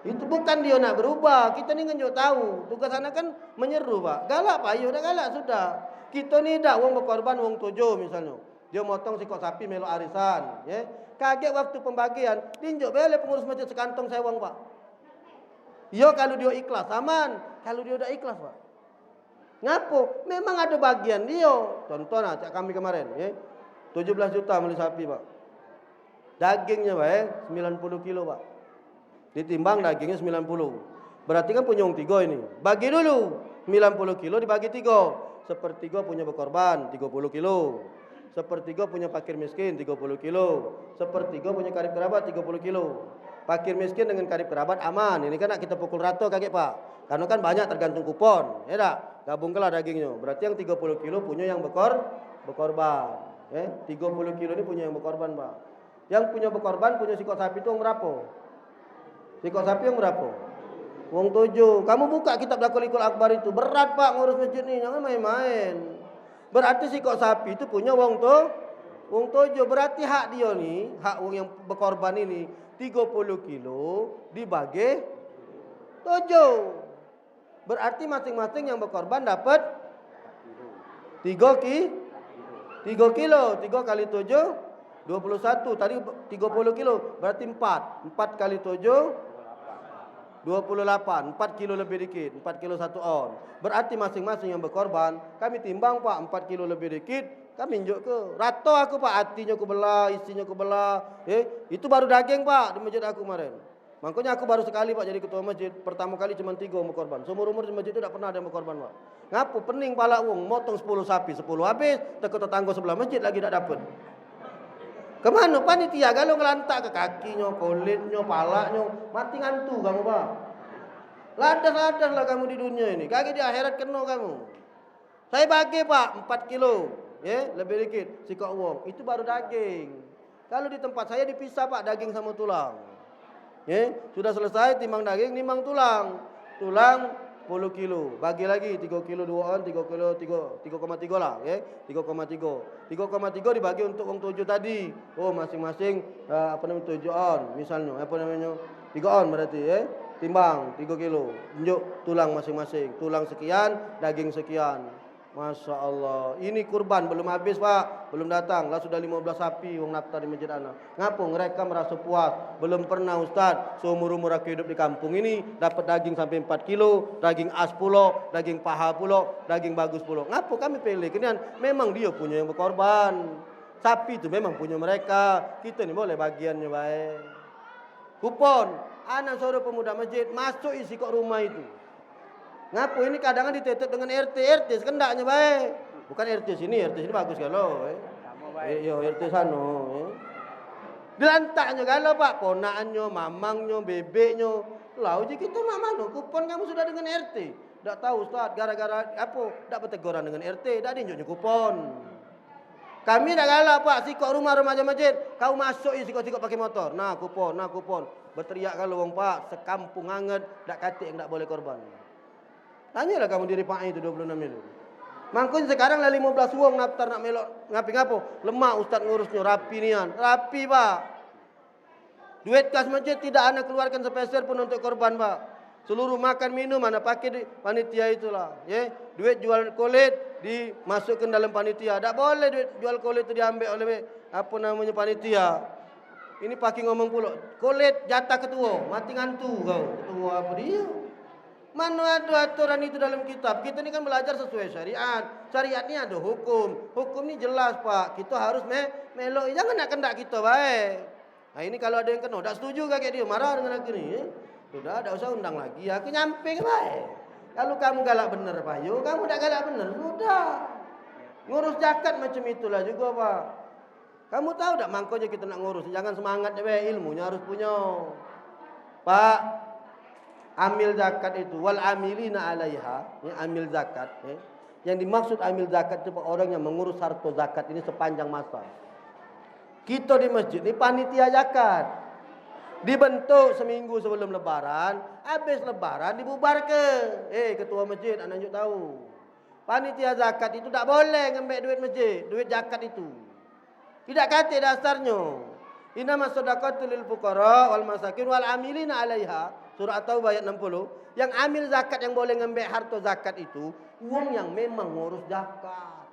Itu bukan dia nak berubah. Kita ni kan juga tahu. Tugas anak kan menyeru Pak. Galak Pak, ayo dah galak sudah. Kita ni dah wong berkorban wong 7 misalnya. Dia motong sikok sapi melok arisan. Kaget waktu pembagian. Tinjuk boleh pengurus masjid sekantong sewang Pak. Ya kalau dia ikhlas aman. Kalau dia tak ikhlas Pak. Ngapo? Memang ada bagian dia. Contoh cak kami kemarin. 17 juta beli sapi Pak. Dagingnya Pak 90 kilo Pak. Ditimbang dagingnya 90. Berarti kan punya yang 3 ini. Bagi dulu. 90 kilo dibagi 3. Sepertiga punya berkorban 30 kilo. Sepertiga punya fakir miskin 30 kilo. Sepertiga punya karib kerabat 30 kilo. Fakir miskin dengan karib kerabat aman. Ini kan nak kita pukul rata kakek Pak. Karena kan banyak tergantung kupon. Ya tak? Gabungkanlah dagingnya. Berarti yang 30 kilo punya yang berkorban. 30 kilo ini punya yang berkorban Pak. Yang punya berkorban punya sikok sapi itu berapa? Sikok sapi yang berapa? Wong 7. Kamu buka kitab Dakolikul Akbar itu. Berat Pak ngurus masjid ini. Jangan main-main. Berarti sikok sapi itu punya wong 7. Berarti hak dia nih, hak wong yang berkorban ini 30 kilo dibagi 7. Berarti masing-masing yang berkorban dapat 3 kilo. 3 kali 7 21. Tadi 30 kilo. Berarti 4. 4 kali 7 28. 4 kilo lebih dikit. 4 kilo 1 on. Berarti masing-masing yang berkorban, kami timbang Pak 4 kilo lebih dikit. Kami injuk ke. Rato aku Pak, hatinya aku belah, isinya aku belah. Itu baru daging Pak di masjid aku kemarin. Makanya aku baru sekali Pak jadi ketua masjid. Pertama kali cuma 3 yang berkorban. Seumur-umur di masjid itu tidak pernah ada yang berkorban Pak. Ngapu pening pala wong, motong 10 sapi, 10 habis. Tekut tetangga sebelah masjid lagi tidak dapat. Kemana panitia kalau ngelantak ke kakinya, kulitnya, palanya, mati ngantuk kamu Pak. Ladas-ladas lah kamu di dunia ini. Kaki di akhirat kena kamu. Saya bagi Pak 4 kilo, lebih dikit sikok wong. Itu baru daging. Kalau di tempat saya dipisah Pak daging sama tulang. Sudah selesai timbang daging, timbang tulang. Tulang 10 kilo. Bagi lagi 3 kilo 2 on, 3 kilo 3,3 lah, 3,3. 3,3 dibagi untuk wong 7 tadi. Oh, masing-masing 7 on misalnya. 3 on berarti, timbang 3 kilo. Tunjuk tulang masing-masing. Tulang sekian, daging sekian. Masya Allah. Ini kurban belum habis Pak. Belum datang. Lah sudah 15 sapi wong naftar di masjid ana. Ngapa mereka merasa puas? Belum pernah Ustaz seumur-umur aku hidup di kampung ini dapat daging sampai 4 kilo, daging as pulo, daging paha pulo, daging bagus pulo. Ngapa kami pilih? Kenian memang dia punya yang berkorban. Sapi itu memang punya mereka. Kita ni boleh bagiannya baik. Kupon. Anak saudara pemuda masjid masuk isi kok rumah itu. Ngapu ini kadang ditutup dengan RT sekendaknya baik. Bukan RT sini bagus kalau. RT sana. Dilantaknya kalau Pak, ponakannya, mamangnya, bebeknya. Lalu je kita mak mana? Kupon kamu sudah dengan RT. Tak tahu Ustaz, gara-gara apa? Tak berteguran dengan RT, tak diunjuknya kupon. Kami tak galak Pak, sikok rumah remaja masjid. Kau masuk sikok-sikok pakai motor. Nah kupon. Berteriak kalau wong Pak, sekampung hangat, tak katik yang tak boleh korban. Tanyalah kamu diri Pak itu 26 itu. Mangkun sekarang lah 15 wong naftar nak melok ngapi-ngapo. Lemah Ustaz ngurusnya rapi nian. Rapi Pak. Duit kas masjid tidak ana keluarkan sepeser pun untuk korban Pak. Seluruh makan minum ana pakai di panitia itulah. Duit jual kulit dimasukkan dalam panitia. Tak boleh duit jual kulit itu diambil oleh panitia. Ini pakai ngomong pula. Kulit jatah ketua. Mati ngantuk kau. Ketua apa dia? Mana ada aturan itu dalam kitab? Kita ni kan belajar sesuai syariat. Syariat ni ada hukum. Hukum ni jelas Pak. Kita harus melok. Jangan nak kendak kita baik. Nah ini kalau ada yang kena, tak setuju kakek dia. Marah dengan aku ni. Sudah, tak usah undang lagi. Aku nyampe ke baik. Kalau kamu galak benar Pak Yu, kamu tak galak benar. Sudah. Ngurus zakat macam itulah juga Pak. Kamu tahu tak mangkonya kita nak ngurus. Jangan semangat je ilmunya harus punya. Pak. Amil zakat itu wal amilina alaiha, amil zakat, yang dimaksud amil zakat itu orang yang mengurus harta zakat ini sepanjang masa. Kita di masjid ini panitia zakat. Dibentuk seminggu sebelum lebaran, habis lebaran dibubarkan. Ketua masjid anda juga tahu. Panitia zakat itu tak boleh ngambil duit masjid, duit zakat itu. Tidak kata dasarnya. Innama shadaqatul lil fuqara wal masakin wal amilina alaiha. Surah At-Taubah ayat 60. Yang amil zakat yang boleh ngambil harta zakat itu uang yang memang ngurus zakat.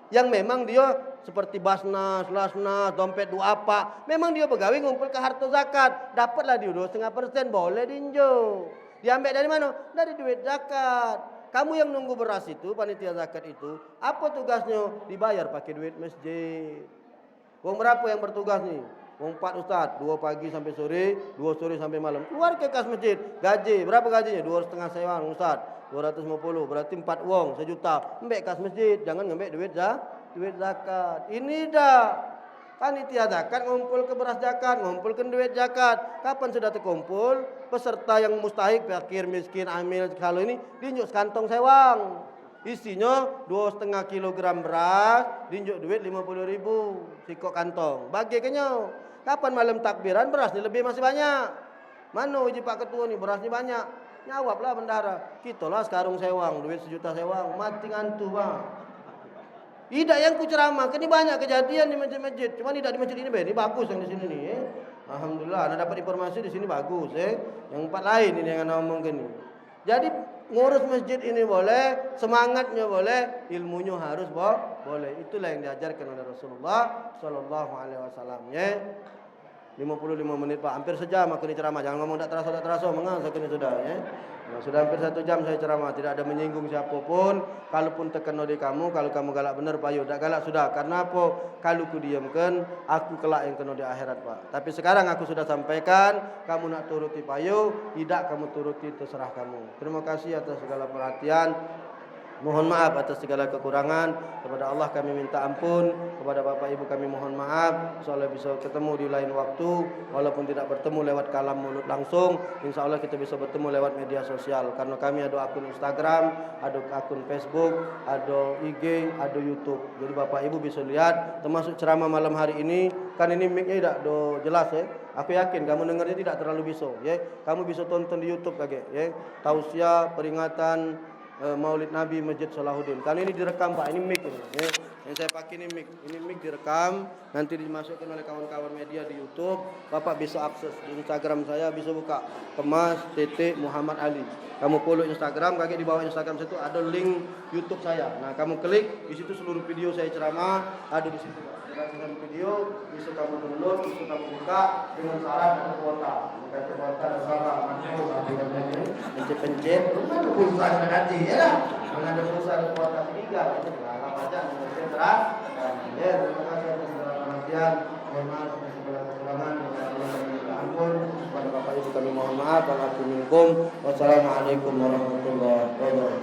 Yang memang dia seperti basnas, lasnas, dompet duapa, memang dia pegawai ngumpul ke harta zakat. Dapatlah dia 2,5% boleh diinjau. Diambil dari mana? Dari duit zakat. Kamu yang nunggu beras itu, panitia zakat itu, apa tugasnya? Dibayar pakai duit masjid. Wong berapa yang bertugas nih? Wong 4 Ustaz, 2 pagi sampai sore, 2 sore sampai malam. Keluar ke kas masjid, gaji, berapa gajinya? 2,5 sewa Ustaz, 250, berarti 4 wong, 1 juta. Ambil kas masjid, jangan ngambil duit zakat. Ini dah panitia zakat ngumpul ke beras zakat, ngumpulkan duit zakat. Kapan sudah terkumpul? Peserta yang mustahik, fakir, miskin, amil, kalau ini diunjuk sekantong sewang. Isinya 2,5 kilogram beras, diunjuk duit 50.000 sikok kantong. Bagi kenyau. Kapan malam takbiran beras ni lebih masih banyak. Mana uji Pak Ketua nih, berasnya banyak. Nyawablah bendahara. Kita lah sekarang sewang, duit 1 juta sewang. Mati ngantu bang. Tidak yang ku ceramah, ini banyak kejadian di masjid-masjid. Cuma tidak di masjid ini, ini bagus yang di sini nih. Alhamdulillah, anda dapat informasi di sini bagus. Yang 4 lain ini yang anda omongkan ini. Jadi ngurus masjid ini boleh, semangatnya boleh, ilmunya harus boleh. Itulah yang diajarkan oleh Rasulullah Sallallahu Alaihi Wasallam. 55 menit Pak, hampir sejam aku ini ceramah. Jangan ngomong tak terasa, mengasah ini sudah. Nah, sudah hampir 1 jam saya ceramah, tidak ada menyinggung siapapun. Kalaupun terkena di kamu, kalau kamu galak benar Pak, tak galak sudah. Karena apa? Kalau ku diamkan, aku kelak yang kena di akhirat Pak. Tapi sekarang aku sudah sampaikan, kamu nak turuti payu, tidak kamu turuti terserah kamu. Terima kasih atas segala perhatian. Mohon maaf atas segala kekurangan. Kepada Allah kami minta ampun. Kepada Bapak Ibu kami mohon maaf. InsyaAllah bisa ketemu di lain waktu. Walaupun tidak bertemu lewat kalam mulut langsung, InsyaAllah kita bisa bertemu lewat media sosial. Karena kami ada akun Instagram, ada akun Facebook, ada IG, ada YouTube. Jadi Bapak Ibu bisa lihat. Termasuk ceramah malam hari ini. Kan ini mic-nya tidak jelas ya. Aku yakin kamu dengarnya tidak terlalu bisa ya. Kamu bisa tonton di YouTube lagi ya. Tausiah peringatan Maulid Nabi Masjid Salahuddin. Kan ini direkam Pak, ini mic ini. Ya. Yang saya pakai ini mic. Ini mic direkam, nanti dimasukkan oleh kawan-kawan media di YouTube. Bapak bisa akses di Instagram saya, bisa buka Kemas Muhammad Ali. Kamu follow Instagram, kaki di bawah Instagram situ ada link YouTube saya. Nah, kamu klik di situ seluruh video saya ceramah ada di situ. Dengan video bisa kamu download, bisa kamu buka dengan syarat dan kuota. Jika kuota ada salah, pencet-pencet, mana pulsa nanti ya? Ada pulsa ada kuota 3, itu berapa aja mungkin terang. Ya, terima kasih atas segala perhatian. Mohon maaf atas segala kekurangan. Ampun kepada Bapak Ibu kami mohon maaf. Wassalamualaikum warahmatullahi wabarakatuh.